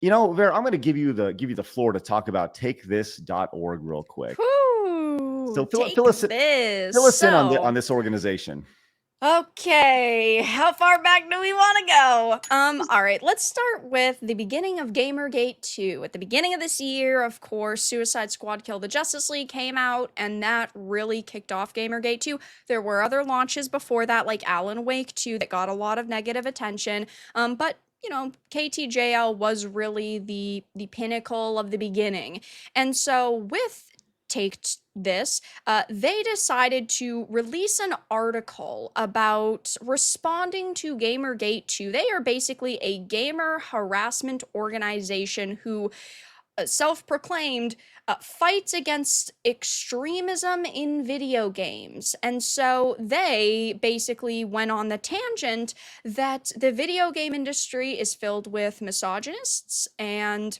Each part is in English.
Vera, I'm going to give you the floor to talk about takethis.org real quick. Whoo, So take fill this. us in So, on this organization. okay, how far back do we want to go? All right, let's start with the beginning of Gamergate 2. At the beginning of this year, of course, Suicide Squad Kill the Justice League came out, and that really kicked off Gamergate 2. There were other launches before that, like Alan Wake 2, that got a lot of negative attention. But KTJL was really the pinnacle of the beginning. And so with Take This, they decided to release an article about responding to Gamergate 2. They are basically a gamer harassment organization who self proclaimed fights against extremism in video games. And so they basically went on the tangent that the video game industry is filled with misogynists and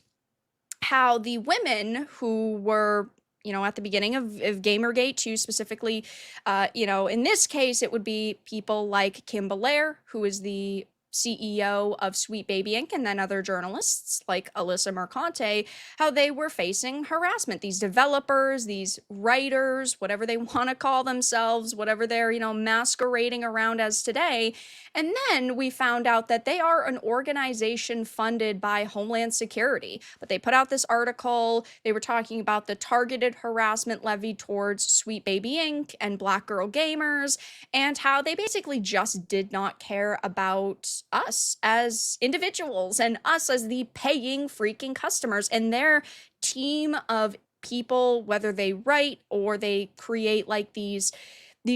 how the women who were at the beginning of Gamergate 2 specifically, in this case, it would be people like Kim Belair, who is the CEO of Sweet Baby Inc., and then other journalists like Alyssa Mercante, how they were facing harassment. These developers, these writers, whatever they want to call themselves, whatever they're, masquerading around as today. And then we found out that they are an organization funded by Homeland Security. But they put out this article. They were talking about the targeted harassment levied towards Sweet Baby Inc. and Black Girl Gamers, and how they basically just did not care about us as individuals and us as the paying freaking customers and their team of people, whether they write or they create like these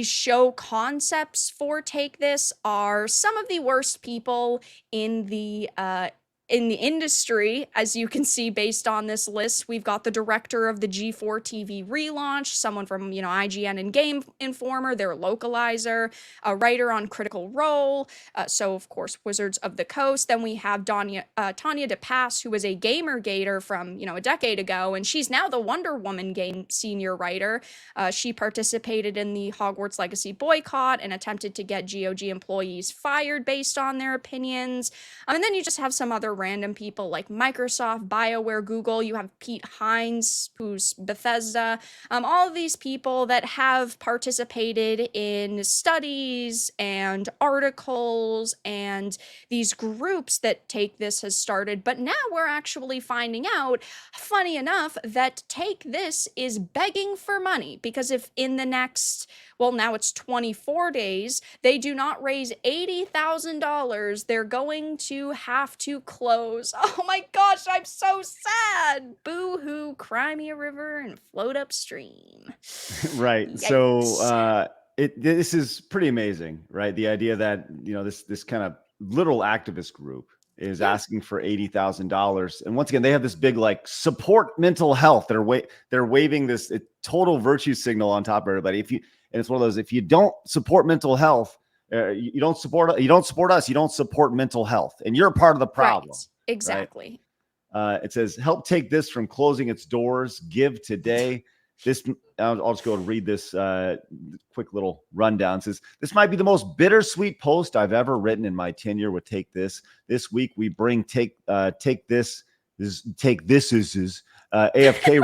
show concepts for Take This, are some of the worst people in the industry. As you can see based on this list, we've got the director of the G4 TV relaunch, someone from IGN and Game Informer, their localizer, a writer on Critical Role, so of course Wizards of the Coast. Then we have Tanya DePass, who was a Gamergator from a decade ago, and she's now the Wonder Woman game senior writer. She participated in the Hogwarts Legacy boycott and attempted to get GOG employees fired based on their opinions. And then you just have some other random people like Microsoft, BioWare, Google. You have Pete Hines, who's Bethesda. All of these people that have participated in studies and articles and these groups that Take This has started. But now we're actually finding out, funny enough, that Take This is begging for money, because if in the next, well, now it's 24 days, they do not raise $80,000, they're going to have to close. Oh my gosh, I'm so sad. Boo hoo, cry me a river and float upstream. Right. So Yikes. this is pretty amazing, right? The idea that this kind of literal activist group is Yeah. asking for $80,000, and once again, they have this big like support mental health. They're waving this total virtue signal on top of everybody. And it's one of those, if you don't support mental health, you don't support us, you don't support mental health, and you're a part of the problem, Right. right? Exactly. It says, help Take This from closing its doors. Give today. I'll just go and read this quick little rundown. It says, this might be the most bittersweet post I've ever written in my tenure with Take This. This week, we bring Take This AFK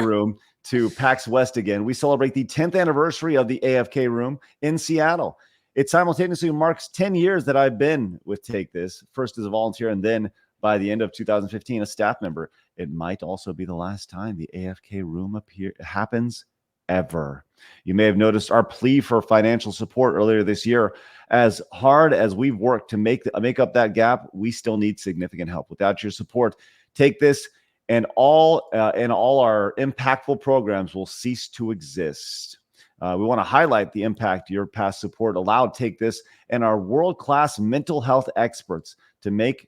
room to PAX West again. We celebrate the 10th anniversary of the AFK room in Seattle. It simultaneously marks 10 years that I've been with Take This, first as a volunteer and then by the end of 2015, a staff member. It might also be the last time the AFK room happens ever. You may have noticed our plea for financial support earlier this year. As hard as we've worked to make up that gap, we still need significant help. Without your support, Take This and all our impactful programs will cease to exist. We want to highlight the impact your past support allowed Take This and our world-class mental health experts to make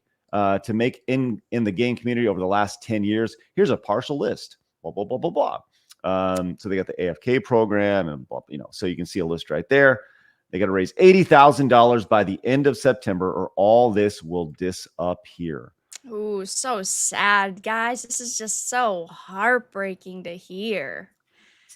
in the game community over the last 10 years. Here's a partial list. Blah, blah, blah, blah, blah. So they got the AFK program, and so you can see a list right there. They got to raise $80,000 by the end of September, or all this will disappear. Ooh, so sad, guys. This is just so heartbreaking to hear.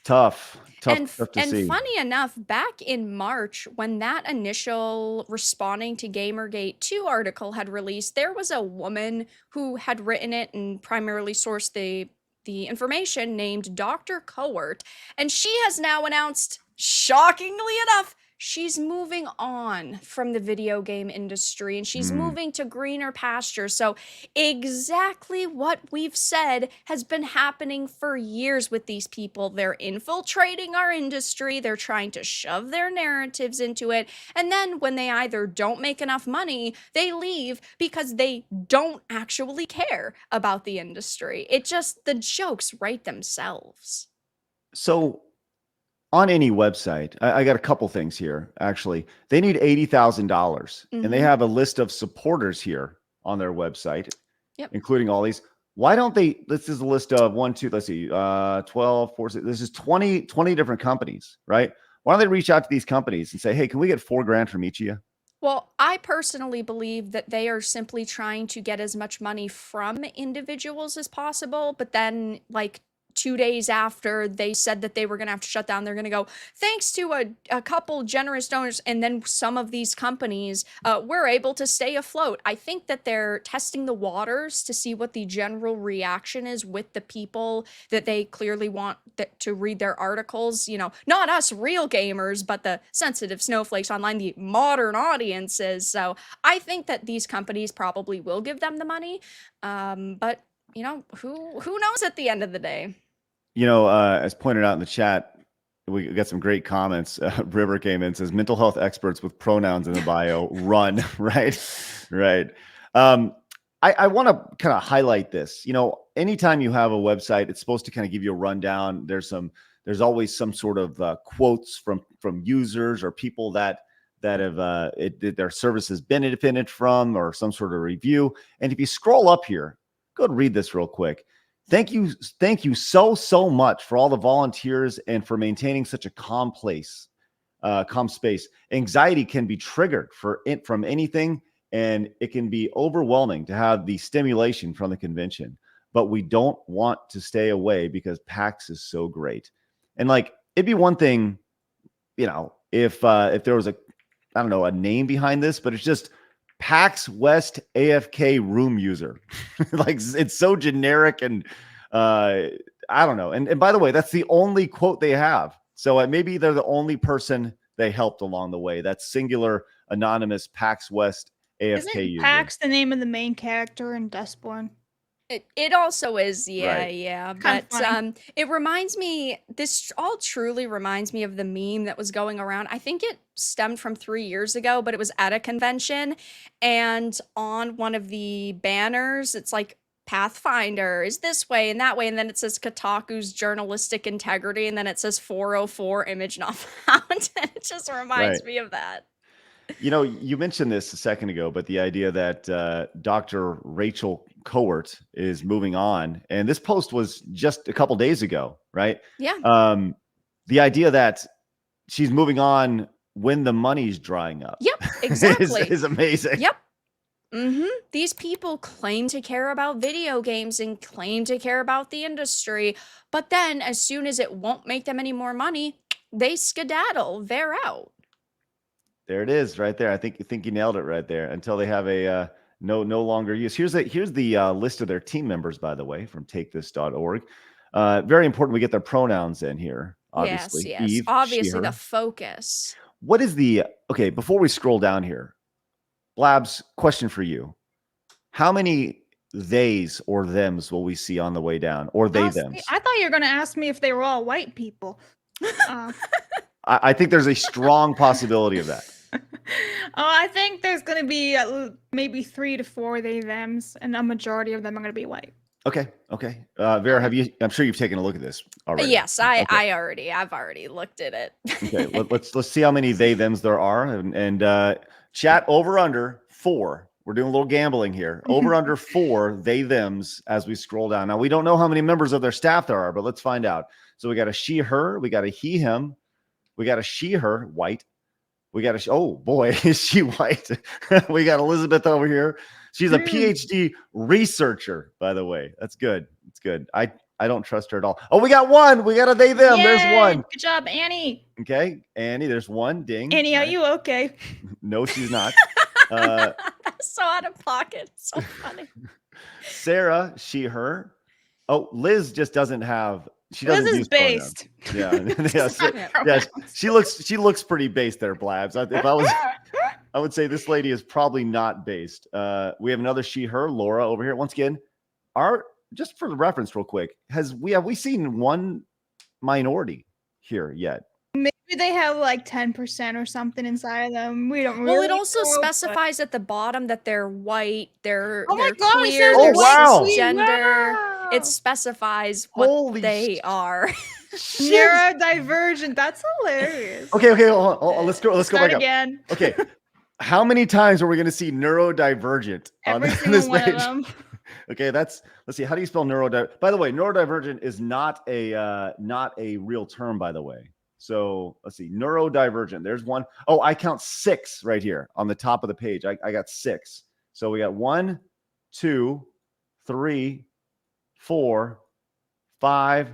Tough And to see. funny enough, back in March, when that initial responding to Gamergate 2 article had released, there was a woman who had written it and primarily sourced the information named Dr. Cowart, and she has now announced, shockingly enough, she's moving on from the video game industry and she's Mm. moving to greener pastures. So exactly what we've said has been happening for years with these people. They're infiltrating our industry, they're trying to shove their narratives into it, and then when they either don't make enough money, they leave because they don't actually care about the industry. It just, the jokes write themselves. So on any website, I got a couple things here. Actually, they need $80,000, and they Mhm. have a list of supporters here on their website, Yep. including all these. Why don't they? This is a list of 1, 2, let's see, 12, 4, 6, this is 20 different companies, right? Why don't they reach out to these companies and say, hey, can we get $4,000 from each of you? Well, I personally believe that they are simply trying to get as much money from individuals as possible, but then, like, 2 days after they said that they were going to have to shut down, they're going to go, thanks to a couple generous donors, and then some of these companies were able to stay afloat. I think that they're testing the waters to see what the general reaction is with the people that they clearly want to read their articles. You know, not us real gamers, but the sensitive snowflakes online, the modern audiences. So I think that these companies probably will give them the money. But you know, who knows at the end of the day? You know, as pointed out in the chat, we got some great comments. River came in and says, mental health experts with pronouns in the bio run, right? Right. I want to kind of highlight this. You know, anytime you have a website, it's supposed to kind of give you a rundown. There's always some sort of quotes from users or people that have their services benefited from, or some sort of review. And if you scroll up here, go and read this real quick. Thank you so much for all the volunteers and for maintaining such a calm space. Anxiety can be triggered from anything, and it can be overwhelming to have the stimulation from the convention. But we don't want to stay away because PAX is so great. And like, it'd be one thing, you know, if there was a name behind this, but it's just PAX West AFK room user. Like, it's so generic, and I don't know. And by the way, that's the only quote they have. So maybe they're the only person they helped along the way. That's singular anonymous PAX West AFK Isn't user. Pax the name of the main character in Dustborn? It also is, yeah, Right. yeah. Kinda But funny. it reminds me, this all truly reminds me of the meme that was going around. I think it stemmed from 3 years ago, but it was at a convention, and on one of the banners, it's like Pathfinder is this way and that way, and then it says Kotaku's journalistic integrity, and then it says 404 image not found. And it just reminds Right. me of that. You know, you mentioned this a second ago, but the idea that Dr. Rachel Cowart is moving on, and this post was just a couple days ago, right? Yeah. The idea that she's moving on when the money's drying up. Yep, exactly. is amazing. Yep. These people claim to care about video games and claim to care about the industry, but then as soon as it won't make them any more money, they skedaddle. They're out. There it is, right there. I think you nailed it right there. Until they have a no longer use. Here's the list of their team members, by the way, from takethis.org. Very important we get their pronouns in here. Obviously, Yes. Eve, Obviously, she, her. the focus. What is okay? Before we scroll down here, Blabs, question for you: how many theys or thems will we see on the way down, or they Honestly, thems? I thought you were going to ask me if they were all white people. I think there's a strong possibility of that. I think there's going to be maybe 3 to 4 they thems, and a majority of them are going to be white. Okay. Vera, I'm sure you've taken a look at this already. Yes, I've already looked at it. Okay, let's see how many they thems there are, and chat over under 4. We're doing a little gambling here. Over under 4 they thems as we scroll down. Now we don't know how many members of their staff there are, but let's find out. So we got a she her, we got a he him, we got a she her white. We got oh boy, is she white? We got Elizabeth over here. She's a PhD researcher, by the way. That's good. It's good. I don't trust her at all. Oh, we got one. We got a they them. Yay! There's one. Good job, Annie. Okay, Annie. There's one. Ding. Annie, are Right. you okay? No, she's not. That's so out of pocket. So funny. Sarah, she, her. Oh, Liz just doesn't have. She Liz doesn't is use pronouns. based. Yeah. Yes. She looks pretty based there, Blabs. If I was, I would say this lady is probably not based. We have another she, her, Laura over here. Once again, just for the reference, real quick, have we seen one minority here yet? Maybe they have like 10% or something inside of them. We don't really Well, it also know, but- specifies at the bottom that they're white, they're Oh my they're God, it queer, says they're wow. cisgender. Wow. It specifies what Holy they are. Neurodivergent. That's hilarious. Okay. Hold on. Let's go Start back up. again. Okay. How many times are we going to see neurodivergent on Every this single one page? of them. Okay, let's see. How do you spell neurodivergent? By the way, neurodivergent is not a real term, by the way. So let's see. Neurodivergent. There's one. Oh, I count 6 right here on the top of the page. I got 6. So we got 1, 2, 3, 4, 5.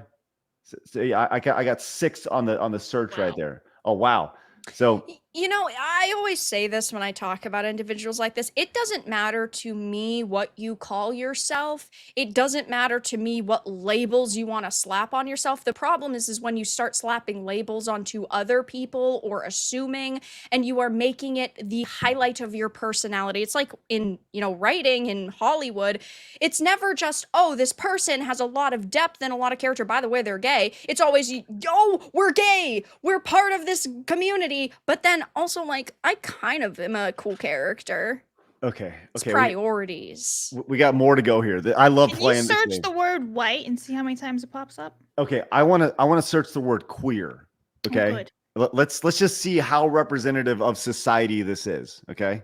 So yeah, I got 6 on the search right there. Oh wow. So You know, I always say this when I talk about individuals like this. It doesn't matter to me what you call yourself. It doesn't matter to me what labels you want to slap on yourself. The problem is when you start slapping labels onto other people or assuming, and you are making it the highlight of your personality. It's like in, writing in Hollywood. It's never just, oh, this person has a lot of depth and a lot of character. By the way, they're gay. It's always, oh, we're gay. We're part of this community. But then also, like, I kind of am a cool character. okay. It's priorities. We got more to go here. I love Can you playing this search game. the word white and see how many times it pops up? Okay, I want to search the word queer. Okay. good. Let's just see how representative of society this is. Okay.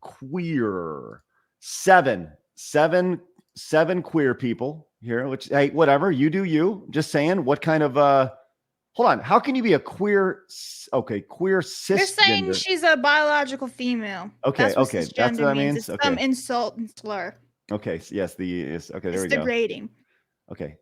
Queer. 7 queer people here, which, hey, whatever, you do you. Just saying, what kind of hold on, how can you be a queer They're saying cisgender? she's a biological female. Okay, That's what okay, that's cisgender what that means? It's Okay. some insult and slur. Okay, yes, okay, there It's we go. degrading. Okay.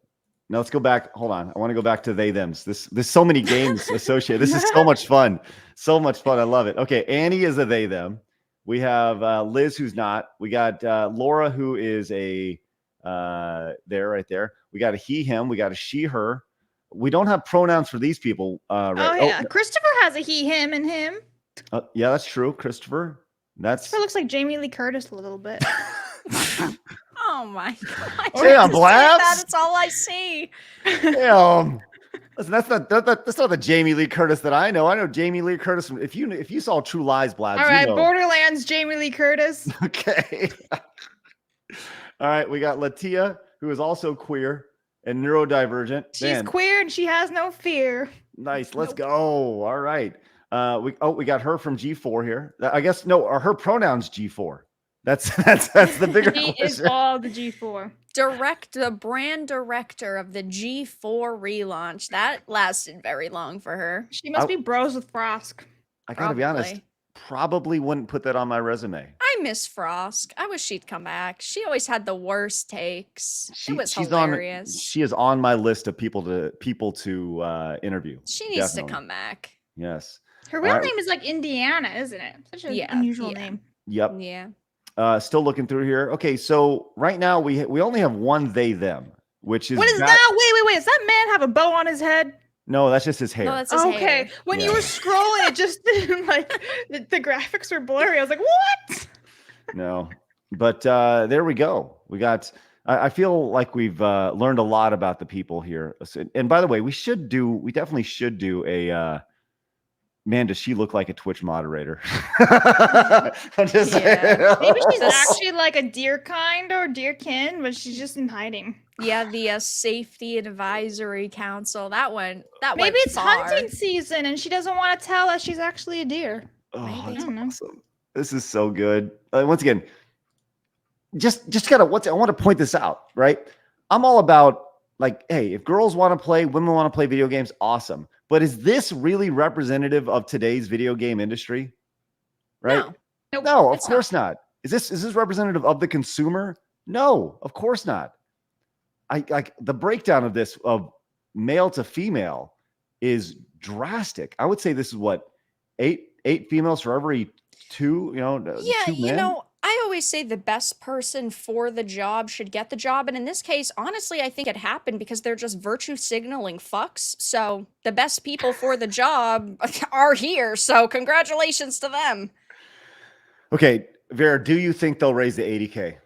Now let's go back. Hold on. I want to go back to they thems. There's so many games associated. This is so much fun. So much fun. I love it. Okay, Annie is a they them. We have Liz, who's not. We got Laura, who is a there, right there. We got a he, him. We got a she, her. We don't have pronouns for these people. Right. Oh yeah, Christopher has a he, him, and him. Yeah, that's true. Christopher. Christopher looks like Jamie Lee Curtis a little bit. Oh my god! Damn, Blabs. That's all I see. Damn. Listen, that's not the Jamie Lee Curtis that I know. I know Jamie Lee Curtis. If you saw True Lies, Blabs, All right, you know. Borderlands, Jamie Lee Curtis. Okay. All right, we got Latia, who is also queer and neurodivergent. She's Man, queer and she has no fear. nice. Let's go. All right. We got her from G4 here. I guess no, are her pronouns G4? That's the bigger She is question. all the G4. The brand director of the G4 relaunch. That lasted very long for her. She must be bros with Frosk. I gotta be honest, probably wouldn't put that on my resume. I miss Frosk. I wish she'd come back. She always had the worst takes. It was she's hilarious. She is on my list of people to interview. She needs Definitely. to come back. Yes. Her real All right. name is like Indiana, isn't it? Such an Yeah, unusual yeah. name. Yep. Yeah. Still looking through here. Okay, so right now we only have one they them, which is What is that? Wait. Does that man have a bow on his head? No, that's just his hair. No, that's his Okay. hair. When Yeah. you were scrolling, it just didn't like the graphics were blurry. I was like, what? No, but there we go. We got. I feel like we've learned a lot about the people here. And by the way, we definitely should do a. Man, does she look like a Twitch moderator? I'm just Yeah. Maybe she's This- actually like a deer kind or deerkin, but she's just in hiding. Yeah, the Safety Advisory Council. That went Maybe it's far. hunting season and she doesn't want to tell us she's actually a deer. Oh, Maybe. that's I don't know. awesome. This is so good. Once again, just gotta. I want to point this out, right? I'm all about like, hey, if girls want to play, women want to play video games, awesome. But is this really representative of today's video game industry? Right? No. Nope, No, of it's course not. Is this representative of the consumer? No, of course not. I like the breakdown of this of male to female is drastic. I would say this is what eight females for every two, Yeah, two men. I always say the best person for the job should get the job. And in this case, honestly, I think it happened because they're just virtue signaling fucks. So the best people for the job are here. So congratulations to them. Okay, Vera, do you think they'll raise the 80K?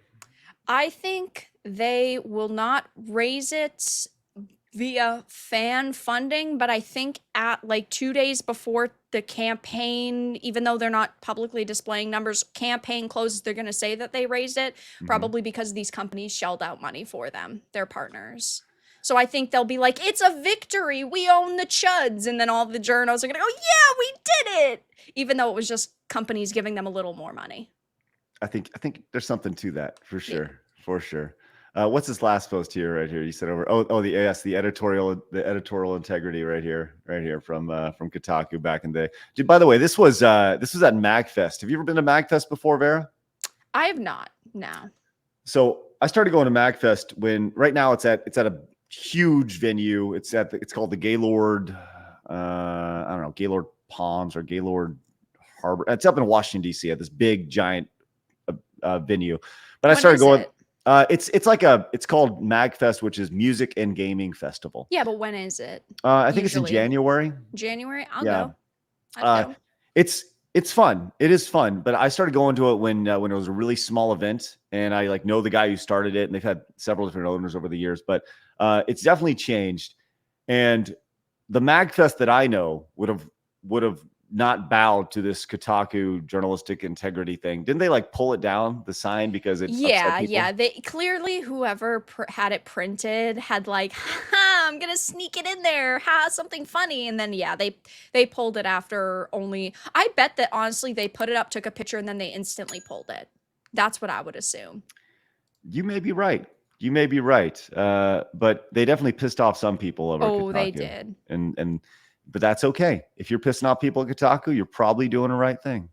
I think they will not raise it via fan funding, but I think at like 2 days before the campaign, even though they're not publicly displaying numbers, campaign closes, they're going to say that they raised it, probably because these companies shelled out money for them, their partners. So I think they'll be like, it's a victory, we own the chuds, and then all the journos are going to go, yeah, we did it, even though it was just companies giving them a little more money. I think there's something to that for sure, for sure. What's this last post here, right here? You said over. The editorial integrity right here from Kotaku back in the day. Dude, by the way, this was at MagFest. Have you ever been to MagFest before, Vera? I have not. No. So I started going to MagFest when right now it's at a huge venue. It's called the Gaylord. I don't know, Gaylord Palms or Gaylord Harbor. It's up in Washington D.C. at this big giant venue. But I started going. It's called MagFest, which is Music and Gaming Festival. Yeah, but when is it? I think it's in January. January? I'll go. It's fun. It is fun. But I started going to it when it was a really small event, and I like know the guy who started it, and they've had several different owners over the years. But it's definitely changed. And the MagFest that I know would have not bowed to this Kotaku journalistic integrity thing. Didn't they like pull it down, the sign, because it's they clearly whoever had it printed had like, I'm gonna sneak it in there, something funny, and then they pulled it after only. I bet that honestly they put it up, took a picture, and then they instantly pulled it. That's what I would assume. You may be right. But they definitely pissed off some people over Kotaku. They did. But that's okay. If you're pissing off people at Kotaku, you're probably doing the right thing.